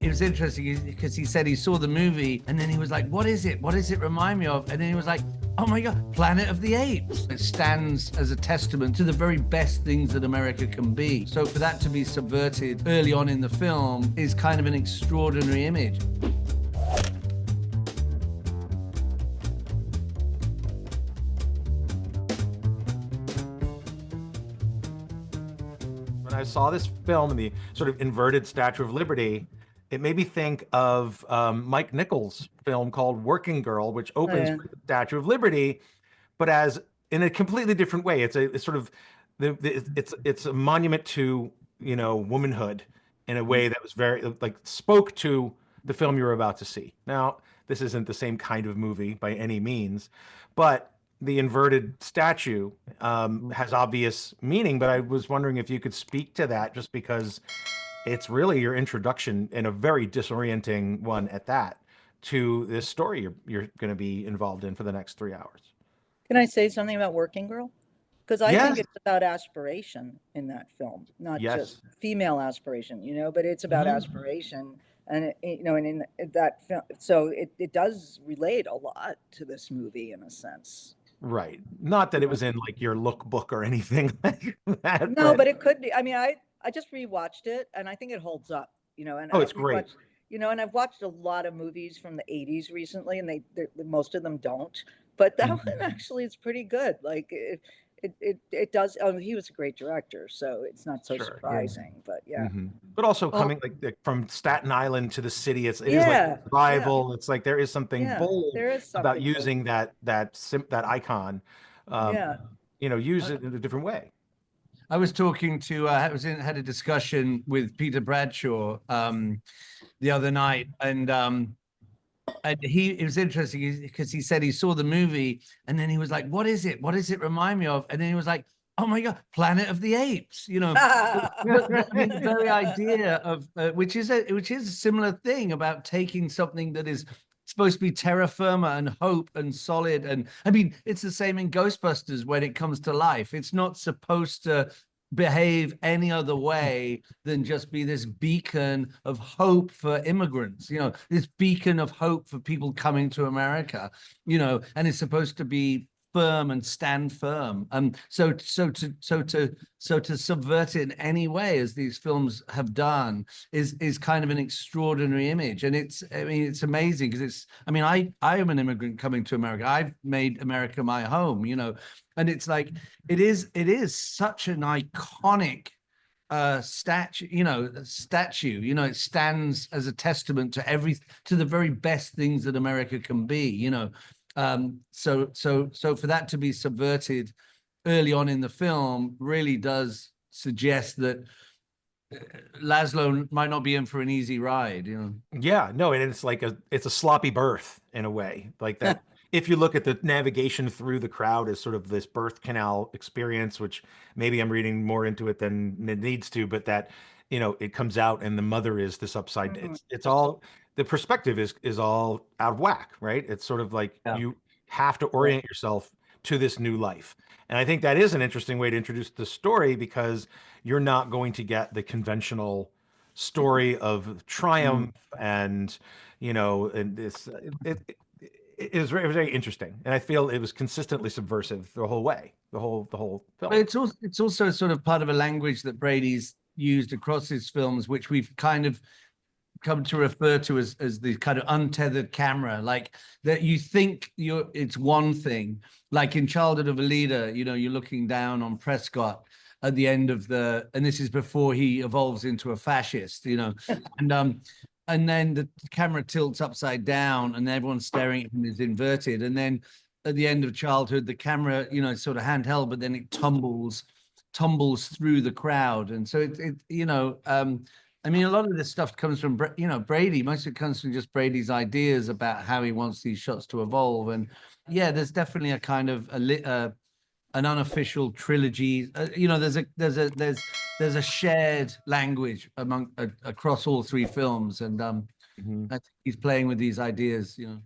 it was interesting because he said he saw the movie and then he was like, what is it? What does it remind me of? And then he was like, oh my God, Planet of the Apes. It stands as a testament to the very best things that America can be. So for that to be subverted early on in the film is kind of an extraordinary image. When I saw this film and the sort of inverted Statue of Liberty, it made me think of Mike Nichols' film called Working Girl, which opens with the Statue of Liberty, but as in a completely different way. It's sort of it's a monument to, you know, womanhood in a way that was very like spoke to the film you were about to see. Now, this isn't the same kind of movie by any means, but the inverted statue has obvious meaning. But I was wondering if you could speak to that, just because it's really your introduction, in a very disorienting one at that, to this story you're going to be involved in for the next 3 hours. Can I say something about Working Girl? Because I think Yes. it's about aspiration in that film, not Yes. just female aspiration, you know, but it's about aspiration. And, you know, and in that film, so it does relate a lot to this movie in a sense. Right. Not that it was in like your lookbook or anything like that. No, but it could be. I mean, I just rewatched it and I think it holds up, you know. And Oh, it's great. You know, and I've watched a lot of movies from the 80s recently, and most of them don't. But that one actually is pretty good. Like it does. Oh, he was a great director, so it's not so surprising. But yeah. But also coming like from Staten Island to the city, it is like survival. It's like there is something bold about using that icon. You know, use it in a different way. I was talking to, had a discussion with Peter Bradshaw the other night, and it was interesting because he said he saw the movie and then he was like, what is it? What does it remind me of? And then he was like, oh my God, Planet of the Apes, you know. I mean, the very idea of, which is a similar thing about taking something that is supposed to be terra firma and hope and solid. And I mean, it's the same in Ghostbusters when it comes to life. It's not supposed to behave any other way than just be this beacon of hope for immigrants, you know, this beacon of hope for people coming to America, you know, and it's supposed to be firm and stand firm. So to subvert it in any way, as these films have done, is kind of an extraordinary image. And it's amazing because I am an immigrant coming to America. I've made America my home, you know, and it's like it is such an iconic statue, you know, it stands as a testament to the very best things that America can be, you know. So for that to be subverted early on in the film really does suggest that Laszlo might not be in for an easy ride, you know. Yeah, no, and it's a sloppy birth in a way, like that. If you look at the navigation through the crowd as sort of this birth canal experience, which maybe I'm reading more into it than it needs to, but that, you know, it comes out and the mother is this upside. It's all, the perspective is all out of whack, right? It's sort of like you have to orient yourself to this new life. And I think that is an interesting way to introduce the story, because you're not going to get the conventional story of triumph and, you know, and it was very, very interesting, and I feel it was consistently subversive the whole way, the whole film. But it's also sort of part of a language that Brady's used across his films, which we've kind of come to refer to as the kind of untethered camera, like that you think it's one thing, like in Childhood of a Leader, you know, you're looking down on Prescott at the end of and this is before he evolves into a fascist, you know, and then the camera tilts upside down and everyone's staring at him, is inverted. And then at the end of Childhood, the camera, you know, it's sort of handheld, but then it tumbles through the crowd. And so it you know, I mean, a lot of this stuff comes from, you know, Brady. Most of it comes from just Brady's ideas about how he wants these shots to evolve. And yeah, there's definitely a kind of an unofficial trilogy. You know, there's a shared language across all three films, and I think he's playing with these ideas. You know.